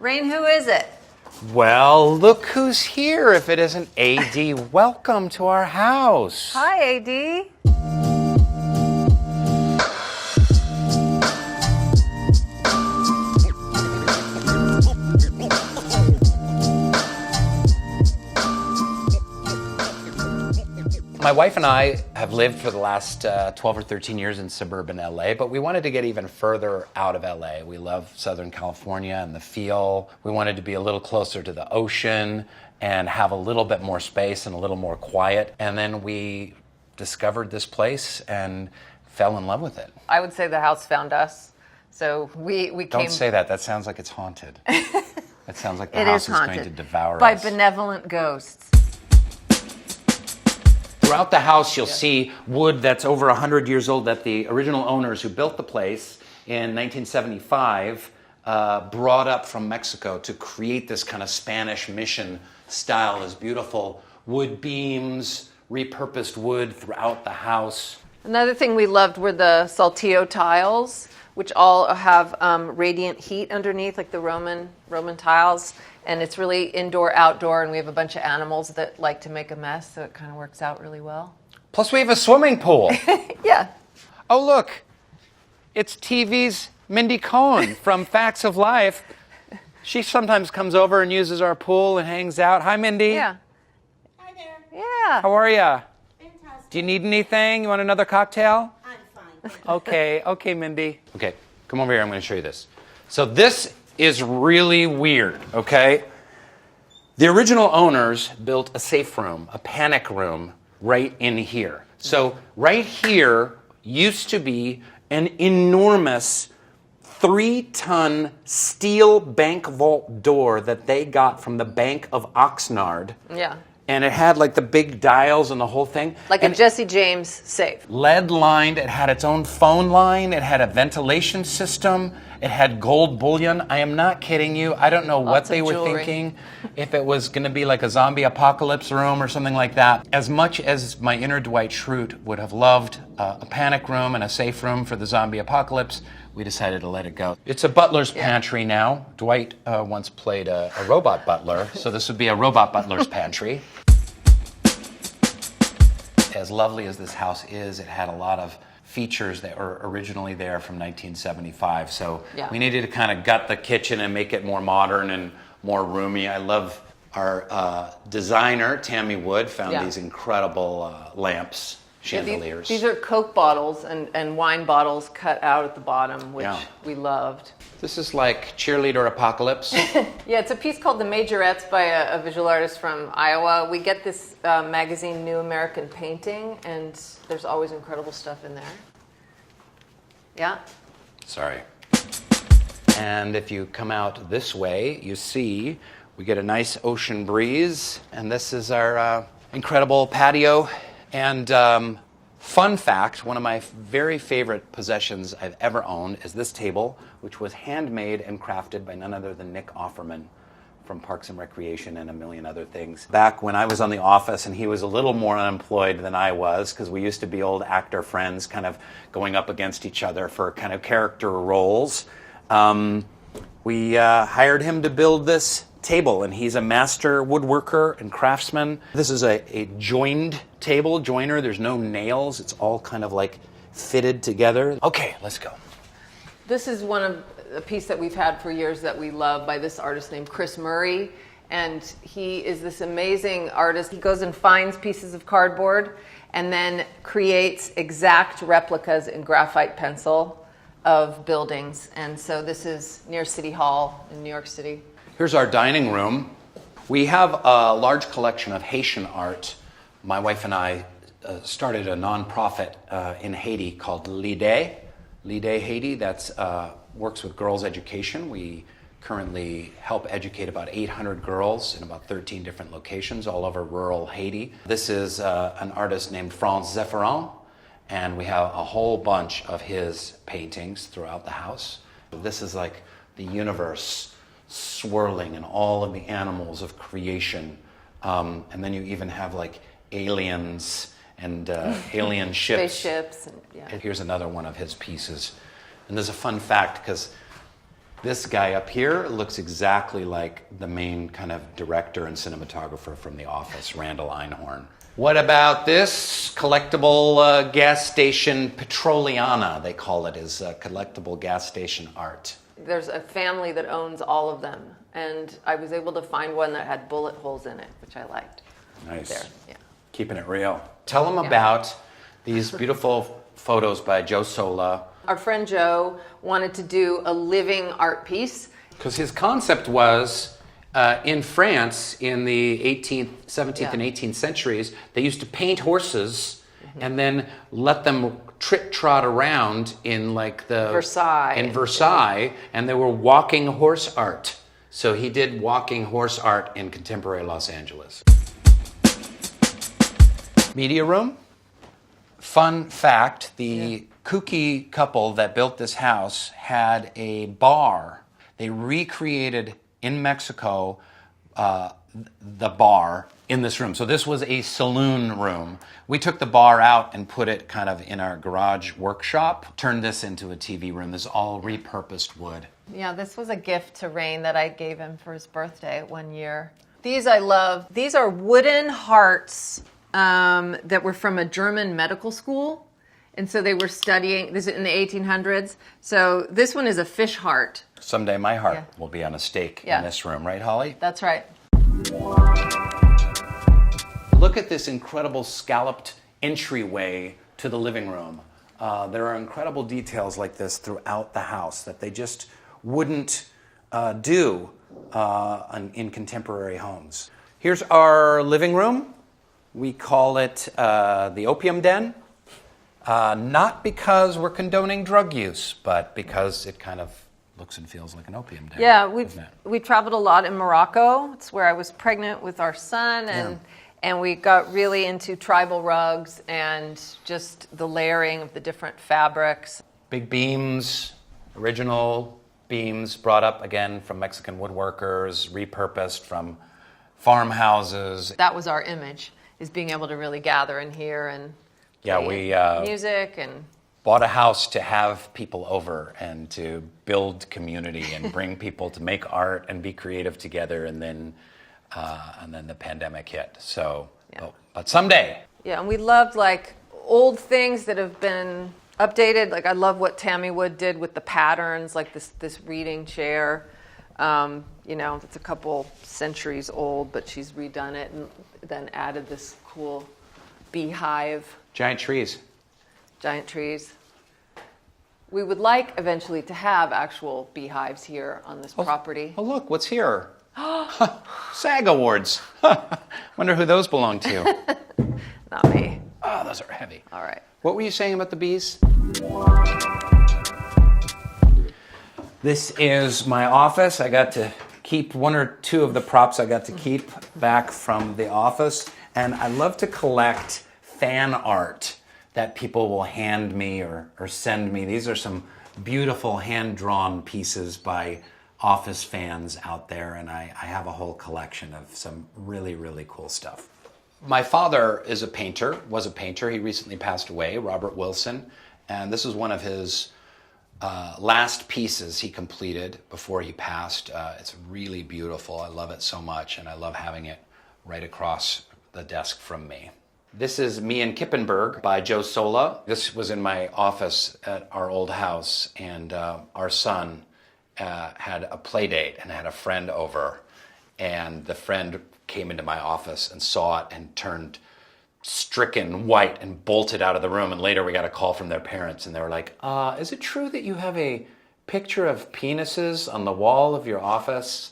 Rainn, who is it? Well, look who's here if it isn't AD. Welcome to our house. Hi, AD. My wife and I have lived for the last 12 or 13 years in suburban LA, but we wanted to get even further out of LA. We love Southern California and the feel. We wanted to be a little closer to the ocean and have a little bit more space and a little more quiet. And then we discovered this place and fell in love with it. I would say the house found us. So we came... Don't say that. That sounds like it's haunted. That sounds like the house is going to devour us. By benevolent ghosts. Throughout the house, you'll see wood that's over 100 years old that the original owners who built the place in 1975 brought up from Mexico to create this kind of Spanish mission style, this beautiful wood beams, repurposed wood throughout the house. Another thing we loved were the saltillo tiles, which all have radiant heat underneath, like the Roman tiles. And it's really indoor, outdoor, and we have a bunch of animals that like to make a mess, so it kind of works out really well. Plus we have a swimming pool. Yeah. Oh, look. It's TV's Mindy Cohn from Facts of Life. She sometimes comes over and uses our pool and hangs out. Hi, Mindy. Yeah. Hi there. Yeah. How are ya? Fantastic. Do you need anything? You want another cocktail? I'm fine. Thank you. Okay, Mindy. Okay, come over here. I'm going to show you this. So this is really weird, okay? The original owners built a safe room, a panic room, right in here. So right here used to be an enormous 3-ton steel bank vault door that they got from the Bank of Oxnard. Yeah. And it had like the big dials and the whole thing. Like a Jesse James safe. Lead lined, it had its own phone line, it had a ventilation system, it had gold bullion. I am not kidding you. I don't know what they were thinking, if it was going to be like a zombie apocalypse room or something like that. As much as my inner Dwight Schrute would have loved a panic room and a safe room for the zombie apocalypse, we decided to let it go. It's a butler's pantry now. Dwight once played a robot butler, so this would be a robot butler's pantry. As lovely as this house is, it had a lot of features that were originally there from 1975. So we needed to kind of gut the kitchen and make it more modern and more roomy. I love our designer, Tammy Wood, found these incredible lamps, chandeliers. These are Coke bottles and wine bottles cut out at the bottom, which we loved. This is like cheerleader apocalypse. Yeah, it's a piece called The Majorettes by a visual artist from Iowa. We get this magazine, New American Painting, and there's always incredible stuff in there. Yeah? Sorry. And if you come out this way, you see we get a nice ocean breeze, and this is our incredible patio. And fun fact, one of my very favorite possessions I've ever owned is this table, which was handmade and crafted by none other than Nick Offerman from Parks and Recreation and a million other things. Back when I was on The Office and he was a little more unemployed than I was, because we used to be old actor friends kind of going up against each other for kind of character roles, we hired him to build this table, and he's a master woodworker and craftsman. This is a joined table, joiner. There's no nails. It's all kind of like fitted together. Okay, let's go. This is a piece that we've had for years that we love by this artist named Chris Murray. And he is this amazing artist. He goes and finds pieces of cardboard and then creates exact replicas in graphite pencil of buildings. And so this is near City Hall in New York City. Here's our dining room. We have a large collection of Haitian art. My wife and I started a nonprofit in Haiti called L'Idée Haiti. That's works with girls' education. We currently help educate about 800 girls in about 13 different locations all over rural Haiti. This is an artist named Franz Zefferan, and we have a whole bunch of his paintings throughout the house. This is like the universe swirling and all of the animals of creation. And then you even have like aliens and alien ships. Spaceships. And, Here's another one of his pieces. And there's a fun fact, because This guy up here looks exactly like the main kind of director and cinematographer from The Office, Randall Einhorn. What about this collectible gas station Petroliana, they call it, is collectible gas station art. There's a family that owns all of them, and I was able to find one that had bullet holes in it, which I liked. Nice. There, yeah. Keeping it real. Tell them about these beautiful photos by Joe Sola. Our friend Joe wanted to do a living art piece. Because his concept was, in France, in the 18th, 17th, and 18th centuries, they used to paint horses and then let them trot around in like the Versailles. In Versailles, and they were walking horse art. So he did walking horse art in contemporary Los Angeles. Media room. Fun fact, the kooky couple that built this house had a bar. They recreated in Mexico the bar in this room. So this was a saloon room. We took the bar out and put it kind of in our garage workshop, turned this into a TV room. This is all repurposed wood. Yeah, this was a gift to Rainn that I gave him for his birthday one year. These I love. These are wooden hearts that were from a German medical school. And so they were studying, this is in the 1800s. So this one is a fish heart. Someday my heart will be on a stake in this room, right, Holly? That's right. Look at this incredible scalloped entryway to the living room. There are incredible details like this throughout the house that they just wouldn't do in contemporary homes. Here's our living room. We call it the opium den. Not because we're condoning drug use, but because it kind of looks and feels like an opium den. Yeah, we traveled a lot in Morocco. It's where I was pregnant with our son, and we got really into tribal rugs and just the layering of the different fabrics. Big beams, original beams brought up again from Mexican woodworkers, repurposed from farmhouses. That was our image, is being able to really gather in here and we music and bought a house to have people over and to build community and bring people to make art and be creative together, and then the pandemic hit. So, but someday. Yeah, and we loved like old things that have been updated. Like I love what Tammy Wood did with the patterns, like this reading chair. You know, it's a couple centuries old, but she's redone it and then added this cool beehive. Giant trees. Giant trees. We would like eventually to have actual beehives here on this property. Oh, look, what's here? SAG Awards. Wonder who those belong to. Not me. Oh, those are heavy. All right. What were you saying about the bees? This is my office. I got to keep one or two of the props I got to keep back from the office. And I love to collect fan art that people will hand me or send me. These are some beautiful hand-drawn pieces by office fans out there, and I have a whole collection of some really, really cool stuff. My father is a painter, was a painter. He recently passed away, Rainn Wilson, and this is one of his last pieces he completed before he passed. It's really beautiful. I love it so much, and I love having it right across the desk from me. This is Me in Kippenberg by Joe Sola. This was in my office at our old house, and our son had a play date and had a friend over, and the friend came into my office and saw it and turned stricken white and bolted out of the room. And later we got a call from their parents, and they were like, is it true that you have a picture of penises on the wall of your office?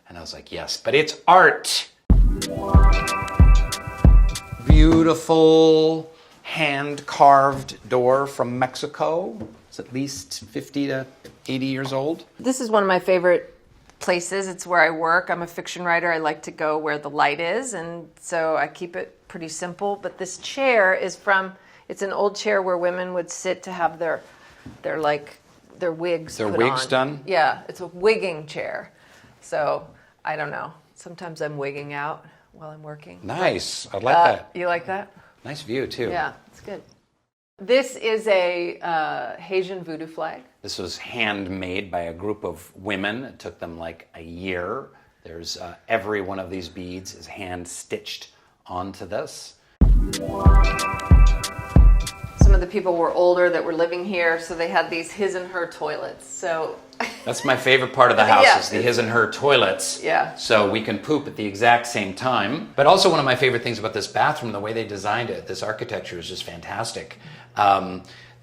And I was like, yes, but it's art. Beautiful hand-carved door from Mexico. It's at least 50 to 80 years old. This is one of my favorite places. It's where I work. I'm a fiction writer. I like to go where the light is, and so I keep it pretty simple. But this chair is it's an old chair where women would sit to have their wigs Their put wigs on. done? Yeah, it's a wigging chair. So, I don't know. Sometimes I'm wigging out while I'm working. Nice. I like that. You like that? Nice view, too. Yeah, it's good. This is a Haitian voodoo flag. This was handmade by a group of women. It took them like a year. There's every one of these beads is hand stitched onto this. Some of the people were older that were living here, so they had these his and her toilets. So that's my favorite part of the house, yeah. is the his and her toilets. Yeah. So we can poop at the exact same time. But also one of my favorite things about this bathroom, the way they designed it, this architecture is just fantastic.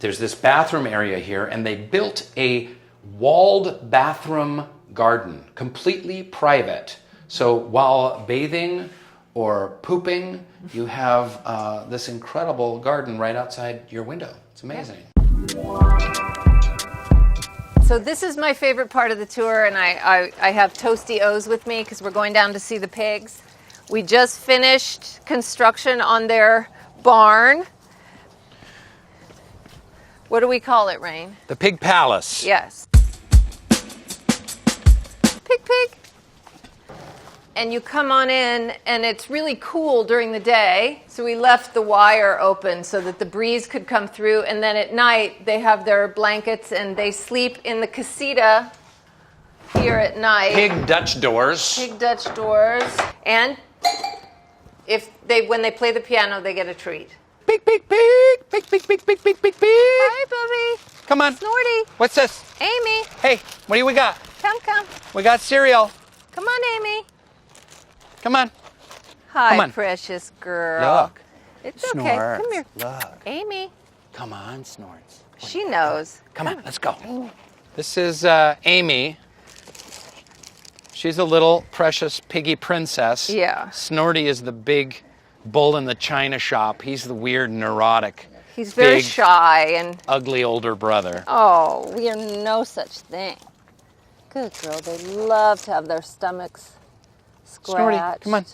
There's this bathroom area here, and they built a walled bathroom garden, completely private. So while bathing or pooping, you have this incredible garden right outside your window. It's amazing. So this is my favorite part of the tour, and I have Toasty O's with me because we're going down to see the pigs. We just finished construction on their barn. What do we call it, Rainn? The Pig Palace. Yes. Pig. And you come on in, and it's really cool during the day. So we left the wire open so that the breeze could come through. And then at night, they have their blankets, and they sleep in the casita here at night. Pig Dutch doors. Pig Dutch doors. And when they play the piano, they get a treat. Pig. Hi, Bubby. Come on. Snorty. What's this? Amy. Hey, what do we got? Come. We got cereal. Come on, Amy. Come on. Hi, Come on. Precious girl. Look. It's okay. Snorts. Come here. Look. Amy. Come on, Snorts. She knows. Come on, let's go. This is Amy. She's a little precious piggy princess. Yeah. Snorty is the big bull in the china shop. He's the weird, neurotic, He's very big, shy and... ugly older brother. Oh, we are no such thing. Good girl. They love to have their stomachs Snorty, scratched. come on.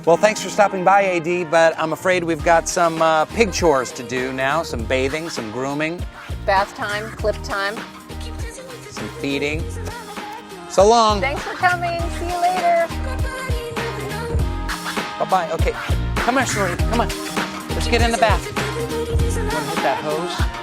Well, thanks for stopping by, AD, but I'm afraid we've got some pig chores to do now, some bathing, some grooming, Bath time, clip time. some feeding. So long. Thanks for coming. See you later. Bye-bye. Okay, come on, Snorty, come on. Let's get in the bath. Want to hit that hose?